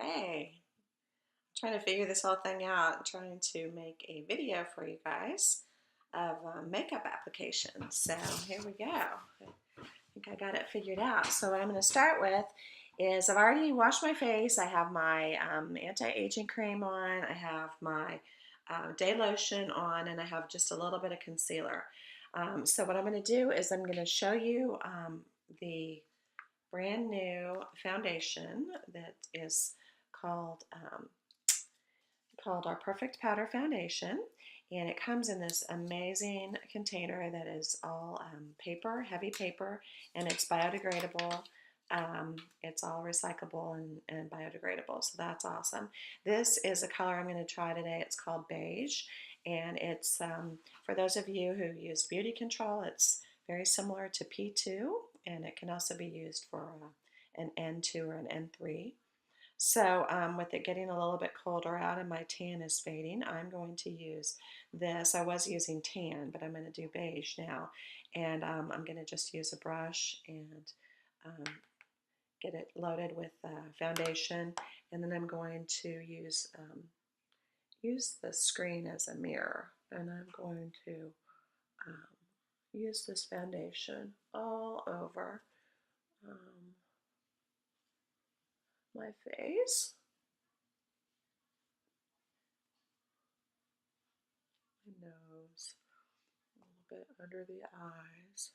Hey, trying to figure this whole thing out, trying to make a video for you guys of makeup applications. So here we go. I think I got it figured out. So what I'm going to start with is I've already washed my face. I have my anti-aging cream on. I have my day lotion on, and I have just a little bit of concealer. So what I'm going to do is I'm going to show you the brand new foundation that is called called our Perfect Powder Foundation, and it comes in this amazing container that is all paper, heavy paper, and it's biodegradable. It's all recyclable and biodegradable, so that's awesome. This is a color I'm going to try today. It's called beige, and it's for those of you who use beauty control, it's very similar to P2, and it can also be used for an N2 or an N3. So with it getting a little bit colder out and my tan is fading, I'm going to use this. I was using tan, but I'm going to do beige now. And I'm going to just use a brush and um, get it loaded with foundation. And then I'm going to use the screen as a mirror. And I'm going to um, use this foundation all over my face. My nose, a little bit under the eyes.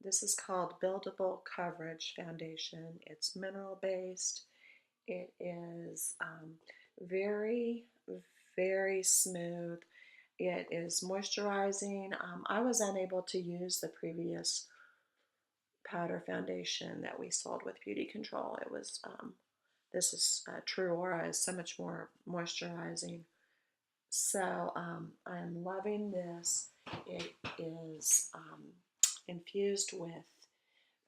This is called Buildable Coverage Foundation. It's mineral based. It is very, very smooth. It is moisturizing. I was unable to use the previous powder foundation that we sold with Beauty Control. It was this is True Aura is so much more moisturizing. So I'm loving this. It is infused with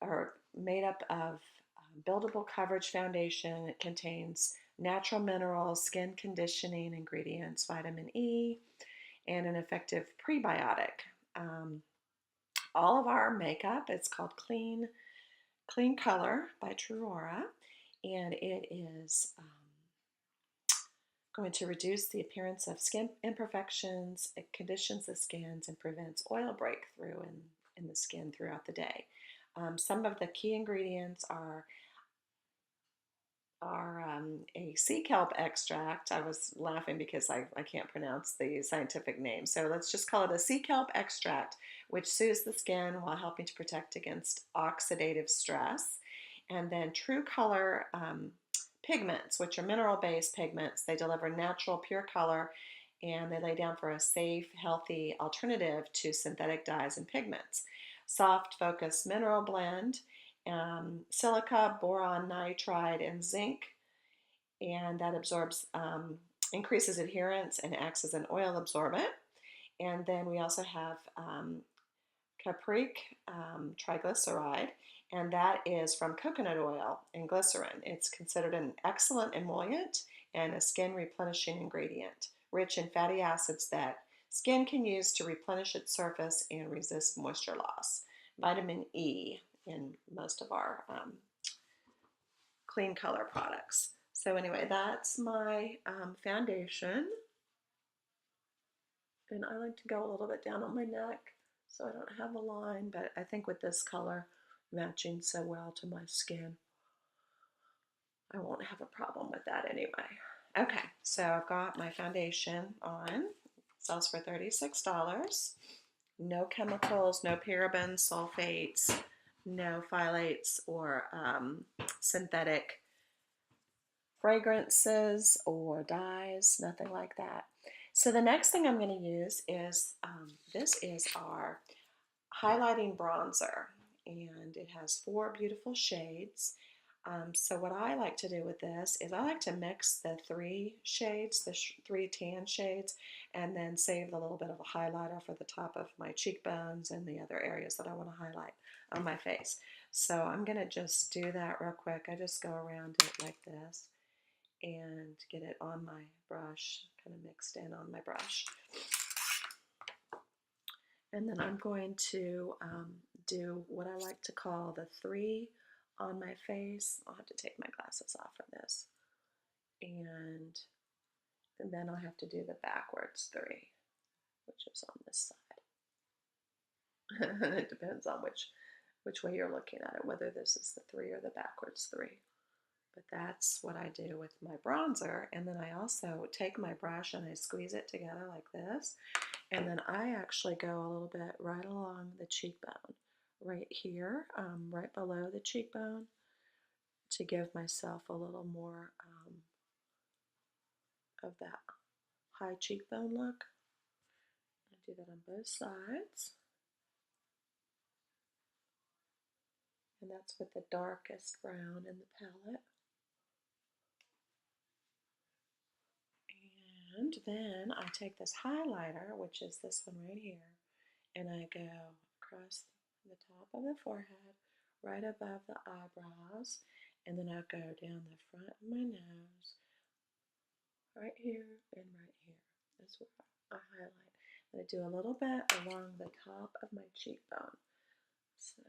or made up of buildable coverage foundation. It contains natural minerals, skin conditioning ingredients, vitamin E, and an effective prebiotic. Um, all of our makeup, it's called Clean Color by True Aura, and it is going to reduce the appearance of skin imperfections. It conditions the skins and prevents oil breakthrough in the skin throughout the day. Some of the key ingredients are a sea kelp extract. I was laughing because I can't pronounce the scientific name. So let's just call it a sea kelp extract, which soothes the skin while helping to protect against oxidative stress. And then True Color pigments, which are mineral-based pigments. They deliver natural, pure color, and they lay down for a safe, healthy alternative to synthetic dyes and pigments. Soft Focus Mineral Blend, silica, boron nitride, and zinc, and that absorbs, increases adherence and acts as an oil absorbent. And then we also have Capric triglyceride, and that is from coconut oil and glycerin. It's considered an excellent emollient and a skin replenishing ingredient, rich in fatty acids that skin can use to replenish its surface and resist moisture loss. Vitamin E in most of our Clean Color products. So anyway, that's my foundation, and I like to go a little bit down on my neck so I don't have a line, but I think with this color matching so well to my skin, I won't have a problem with that anyway. Okay, so I've got my foundation on. It sells for $36. No chemicals, no parabens, sulfates, no phthalates or synthetic fragrances or dyes, nothing like that. So the next thing I'm going to use is, this is our highlighting bronzer, and it has 4 beautiful shades. So what I like to do with this is I like to mix the 3 shades, the 3 tan shades, and then save a little bit of a highlighter for the top of my cheekbones and the other areas that I want to highlight on my face. So I'm going to just do that real quick. I just go around it like this and get it on my brush, kind of mixed in on my brush. And then I'm going to do what I like to call the 3 on my face. I'll have to take my glasses off for this. And then I'll have to do the backwards 3, which is on this side. It depends on which way you're looking at it, whether this is the 3 or the backwards 3. But that's what I do with my bronzer. And then I also take my brush and I squeeze it together like this. And then I actually go a little bit right along the cheekbone, right here, right below the cheekbone, to give myself a little more of that high cheekbone look. I do that on both sides. And that's with the darkest brown in the palette. And then I take this highlighter, which is this one right here, and I go across the top of the forehead, right above the eyebrows, and then I'll go down the front of my nose, right here and right here. That's where I highlight. And I do a little bit along the top of my cheekbone. So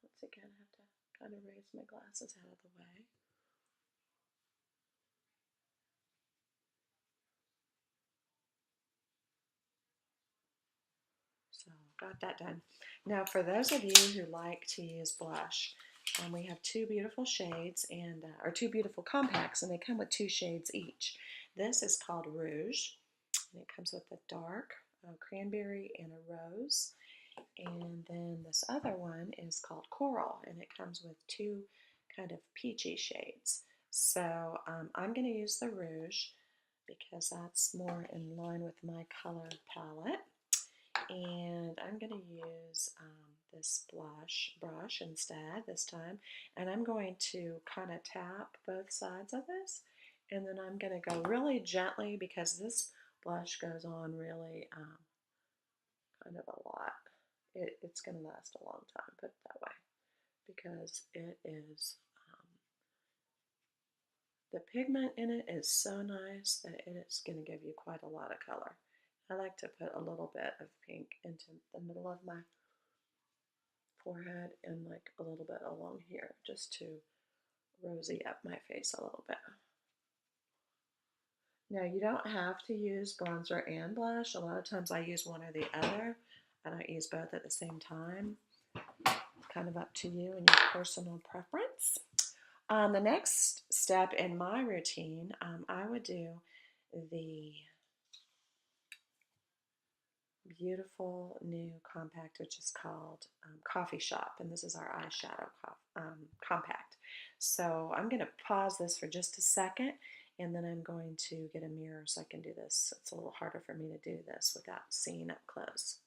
once again, I have to kind of raise my glasses out of the way. So got that done. Now for those of you who like to use blush, we have 2 beautiful shades and or 2 beautiful compacts, and they come with 2 shades each. This is called Rouge, and it comes with a dark cranberry and a rose. And then this other one is called Coral, and it comes with 2 kind of peachy shades. So I'm going to use the Rouge because that's more in line with my color palette. And I'm going to use this blush brush instead this time, and I'm going to kind of tap both sides of this, and then I'm going to go really gently because this blush goes on really kind of a lot. It's going to last a long time, put it that way, because it is the pigment in it is so nice that it is going to give you quite a lot of color. I like to put a little bit of pink into the middle of my forehead and like a little bit along here just to rosy up my face a little bit. Now you don't have to use bronzer and blush. A lot of times I use one or the other. I don't use both at the same time. Kind of up to you and your personal preference. The next step in my routine, I would do the beautiful new compact, which is called Coffee Shop, and this is our eyeshadow compact. So I'm going to pause this for just a second, and then I'm going to get a mirror so I can do this. It's a little harder for me to do this without seeing up close.